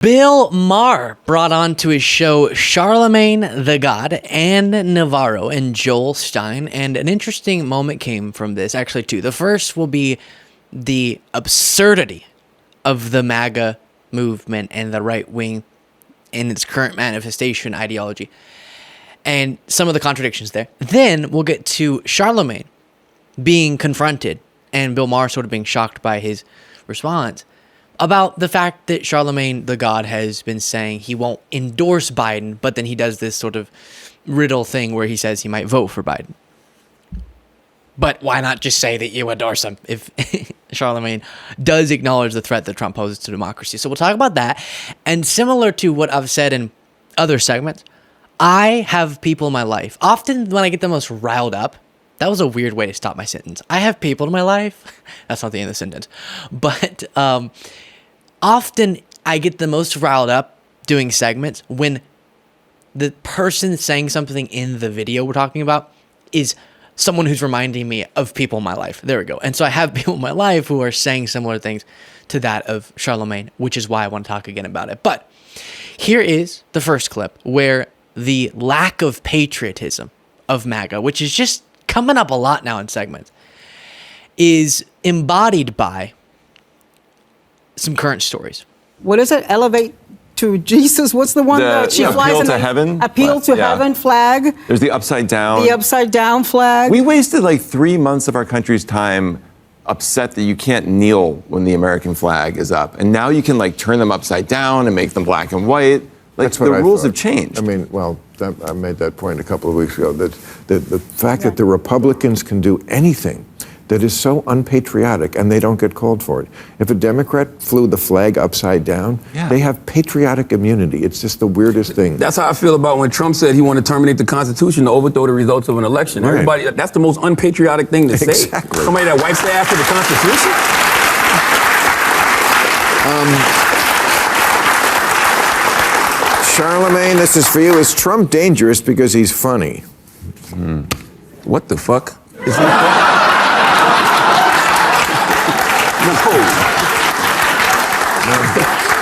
Bill Maher brought on to his show Charlamagne Tha God, and Navarro, and Joel Stein, and an interesting moment came from this, actually two. The first will be the absurdity of the Maga movement and the right wing in its current manifestation ideology, and some of the contradictions there. Then we'll get to Charlamagne being confronted, and Bill Maher sort of being shocked by his response about the fact that Charlamagne Tha God has been saying he won't endorse Biden, but then he does this sort of riddle thing where he says he might vote for Biden. But why not just say that you endorse him if Charlamagne does acknowledge the threat that Trump poses to democracy? So we'll talk about that. And similar to what I've said in other segments, I have people in my life. Often when I get the most riled up, that was a weird way to stop my sentence. I have people in my life. That's not the end of the sentence. But often I get the most riled up doing segments when the person saying something in the video we're talking about is someone who's reminding me of people in my life. There we go. And so I have people in my life who are saying similar things to that of Charlamagne, which is why I want to talk again about it. But here is the first clip where the lack of patriotism of MAGA, which is just coming up a lot now in segments, is embodied by some current stories. What is it? Elevate to Jesus? What's the one that she flies appeal in? to heaven. Appeal to heaven flag. There's the upside down. The upside down flag. We wasted like 3 months of our country's time upset that you can't kneel when the American flag is up. And now you can like turn them upside down and make them black and white. Like That's what the I rules thought. have changed. I mean, well, I made that point a couple of weeks ago, that the fact that the Republicans can do anything that is so unpatriotic and they don't get called for it. If a Democrat flew the flag upside down, they have patriotic immunity. It's just the weirdest thing. That's how I feel about when Trump said he wanted to terminate the Constitution to overthrow the results of an election. Right. Everybody, that's the most unpatriotic thing to say. Exactly. Somebody that wipes their ass for the Constitution? Charlamagne, this is for you. Is Trump dangerous because he's funny? What the fuck?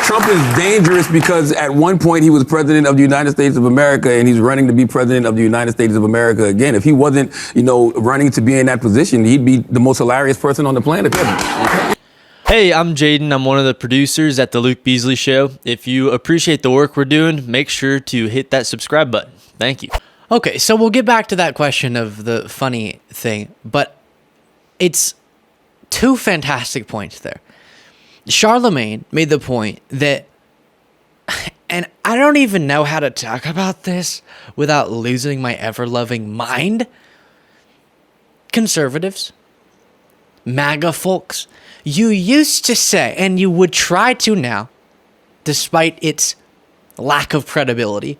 Trump is dangerous because at one point he was president of the United States of America and he's running to be president of the United States of America again. If he wasn't, running to be in that position, he'd be the most hilarious person on the planet. Hey, I'm Jaden. I'm one of the producers at The Luke Beasley Show. If you appreciate the work we're doing, make sure to hit that subscribe button. Thank you. Okay, so we'll get back to that question of the funny thing, but it's two fantastic points there. Charlamagne made the point that, and I don't even know how to talk about this without losing my ever-loving mind. Conservatives, MAGA folks, you used to say, and you would try to now, despite its lack of credibility,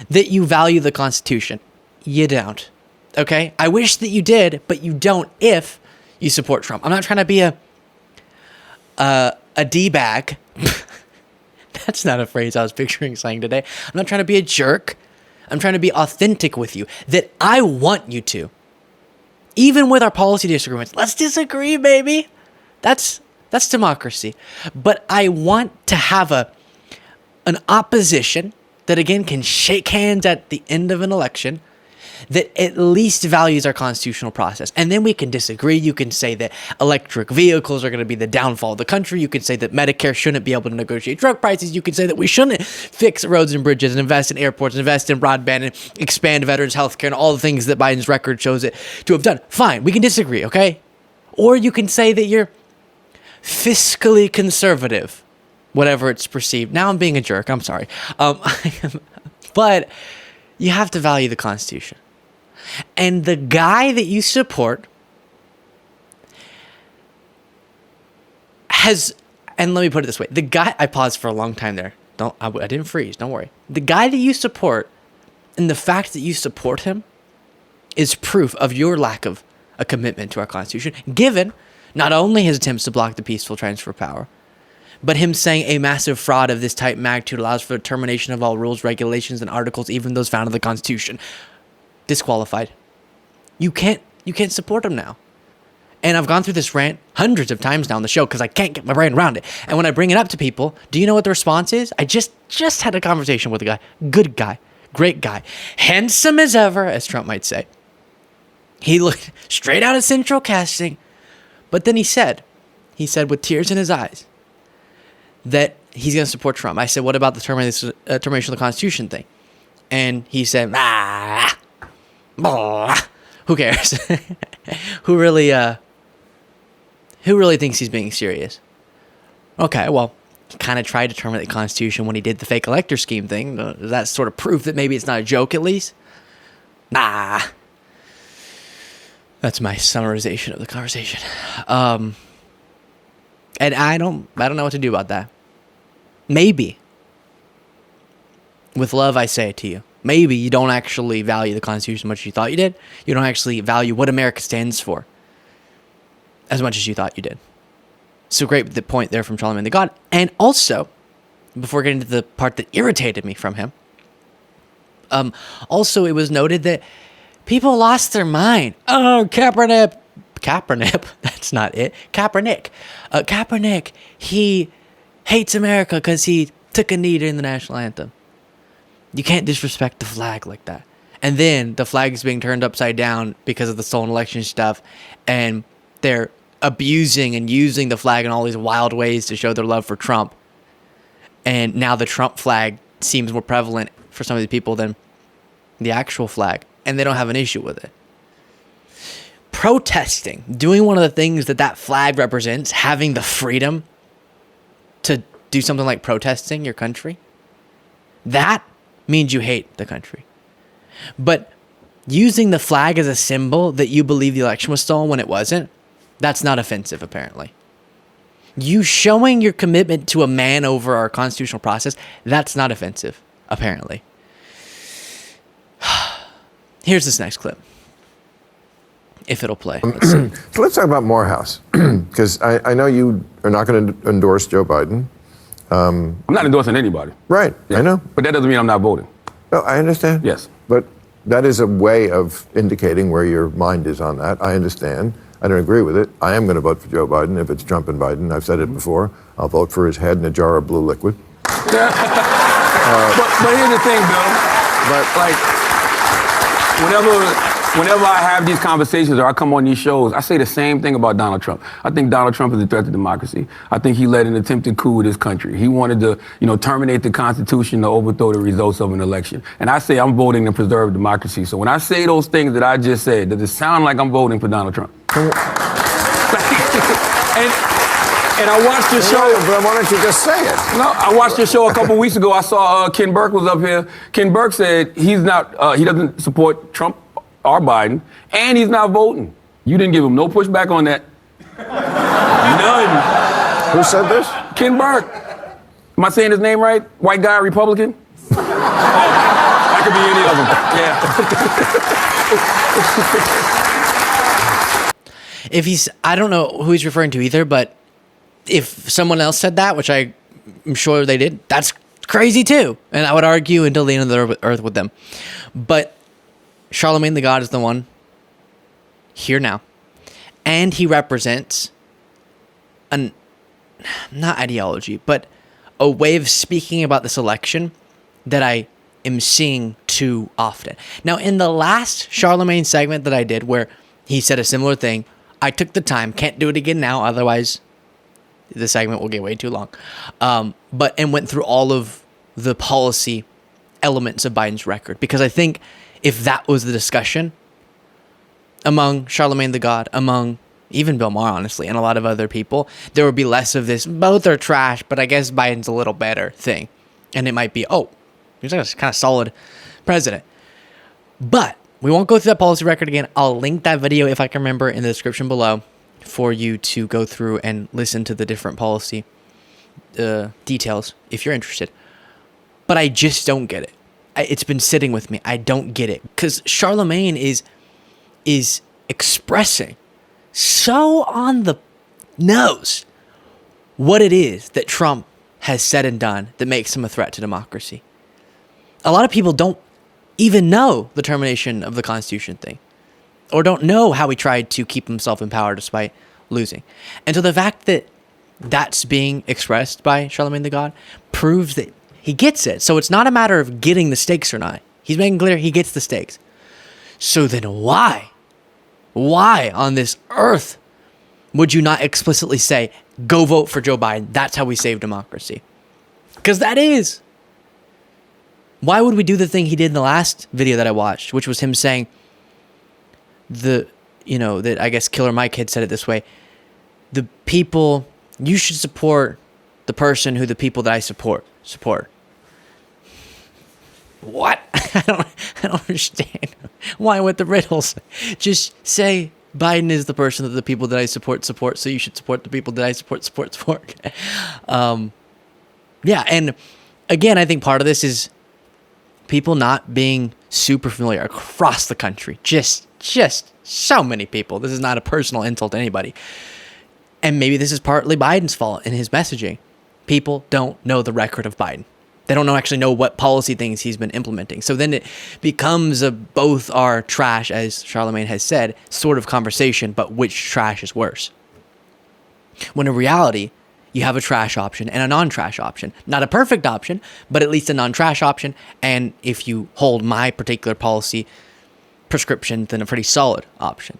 that you value the Constitution. You don't. Okay? I wish that you did, but you don't if you support Trump. I'm not trying to be a D-bag. That's not a phrase I was picturing saying today. I'm not trying to be a jerk. I'm trying to be authentic with you, that I want you to. Even with our policy disagreements. Let's disagree, baby. That's democracy. But I want to have an opposition that, again, can shake hands at the end of an election, that at least values our constitutional process. And then we can disagree. You can say that electric vehicles are going to be the downfall of the country. You can say that Medicare shouldn't be able to negotiate drug prices. You can say that we shouldn't fix roads and bridges and invest in airports and invest in broadband and expand veterans health care and all the things that Biden's record shows it to have done. Fine, we can disagree, okay? Or you can say that you're fiscally conservative, whatever it's perceived. Now I'm being a jerk. I'm sorry. But you have to value the Constitution. And the guy that you support has, and let me put it this way, the guy, I paused for a long time there. I didn't freeze, don't worry. The guy that you support, and the fact that you support him, is proof of your lack of a commitment to our Constitution, given not only his attempts to block the peaceful transfer of power, but him saying a massive fraud of this type magnitude allows for the termination of all rules, regulations, and articles, even those found in the Constitution. Disqualified. You can't support him now. And I've gone through this rant hundreds of times now on the show because I can't get my brain around it. And when I bring it up to people, do you know what the response is? I just had a conversation with a guy. Good guy. Great guy. Handsome as ever, as Trump might say. He looked straight out of Central Casting. But then he said with tears in his eyes, that he's going to support Trump. I said, what about the termination of the Constitution thing? And he said, who cares? Who really thinks he's being serious? Okay, well, he kind of tried to terminate the Constitution when he did the fake elector scheme thing. Does that sort of proof that maybe it's not a joke at least? Nah. That's my summarization of the conversation. And I don't know what to do about that. Maybe. With love, I say it to you. Maybe you don't actually value the Constitution as much as you thought you did. You don't actually value what America stands for as much as you thought you did. So great the point there from Charlamagne Tha God. And also, before getting to the part that irritated me from him, also it was noted that people lost their mind. Oh, Kaepernick, that's not it. Kaepernick, he hates America because he took a knee during the national anthem. You can't disrespect the flag like that. And then the flag is being turned upside down because of the stolen election stuff, and they're abusing and using the flag in all these wild ways to show their love for Trump. And now the Trump flag seems more prevalent for some of these people than the actual flag, and they don't have an issue with it. Protesting, doing one of the things that flag represents, having the freedom to do something like protesting your country, that means you hate the country. But using the flag as a symbol that you believe the election was stolen when it wasn't, that's not offensive, apparently. You showing your commitment to a man over our constitutional process, that's not offensive, apparently. Here's this next clip. If it'll play. Let's see. So let's talk about Morehouse, because I know you are not going to endorse Joe Biden. I'm not endorsing anybody. Right, Yeah. I know. But that doesn't mean I'm not voting. No, I understand. Yes. But that is a way of indicating where your mind is on that. I understand. I don't agree with it. I am going to vote for Joe Biden if it's Trump and Biden. I've said it before. I'll vote for his head in a jar of blue liquid. But here's the thing, Bill. But Like, whenever I have these conversations or I come on these shows, I say the same thing about Donald Trump. I think Donald Trump is a threat to democracy. I think he led an attempted coup with this country. He wanted to, terminate the Constitution to overthrow the results of an election. And I say I'm voting to preserve democracy. So when I say those things that I just said, does it sound like I'm voting for Donald Trump? And I watched your show. But why don't you just say it? No, I watched your show a couple weeks ago. I saw Ken Burke was up here. Ken Burke said he doesn't support Trump or Biden, and he's not voting. You didn't give him no pushback on that. None. Who said this? Ken Burke. Am I saying his name right? White guy, Republican? That could be any of them. Yeah. I don't know who he's referring to either, but if someone else said that, which I'm sure they did, that's crazy too. And I would argue until the end of the earth with them. But Charlamagne Tha God is the one here now. And he represents not ideology, but a way of speaking about this election that I am seeing too often. Now, in the last Charlamagne segment that I did where he said a similar thing, I took the time, can't do it again now, otherwise the segment will get way too long, and went through all of the policy elements of Biden's record. Because I think if that was the discussion among Charlamagne Tha God, among even Bill Maher, honestly, and a lot of other people, there would be less of this, both are trash, but I guess Biden's a little better thing. And it might be, he's a kind of solid president. But we won't go through that policy record again. I'll link that video, if I can remember, in the description below for you to go through and listen to the different policy details if you're interested. But I just don't get it. It's been sitting with me. I don't get it. Because Charlamagne is expressing so on the nose what it is that Trump has said and done that makes him a threat to democracy. A lot of people don't even know the termination of the Constitution thing. or don't know how he tried to keep himself in power despite losing. And so the fact that that's being expressed by Charlamagne Tha God proves that he gets it. So it's not a matter of getting the stakes or not. He's making clear he gets the stakes. So then why on this earth would you not explicitly say, go vote for Joe Biden? That's how we save democracy. Because that is. Why would we do the thing he did in the last video that I watched, which was him saying that I guess Killer Mike had said it this way. The people, you should support the person who the people that I support. What? I don't understand. Why with the riddles? Just say Biden is the person that the people that I support, so you should support the people that I support. Yeah, and again, I think part of this is people not being super familiar across the country. Just so many people. This is not a personal insult to anybody. And maybe this is partly Biden's fault in his messaging. People don't know the record of Biden. They don't actually know what policy things he's been implementing. So then it becomes a both are trash, as Charlamagne has said, sort of conversation, but which trash is worse? When in reality, you have a trash option and a non-trash option. Not a perfect option, but at least a non-trash option. And if you hold my particular policy prescription, then a pretty solid option.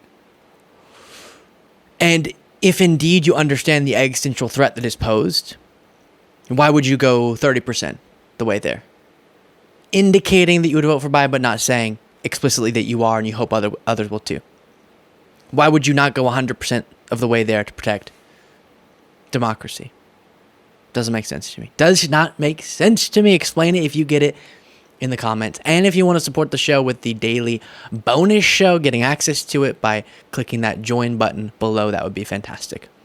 And if indeed you understand the existential threat that is posed, why would you go 30% the way there? Indicating that you would vote for Biden, but not saying explicitly that you are and you hope others will too. Why would you not go 100% of the way there to protect democracy? Doesn't make sense to me. Does not make sense to me. Explain it if you get it in the comments. And if you want to support the show with the daily bonus show, getting access to it by clicking that join button below, that would be fantastic.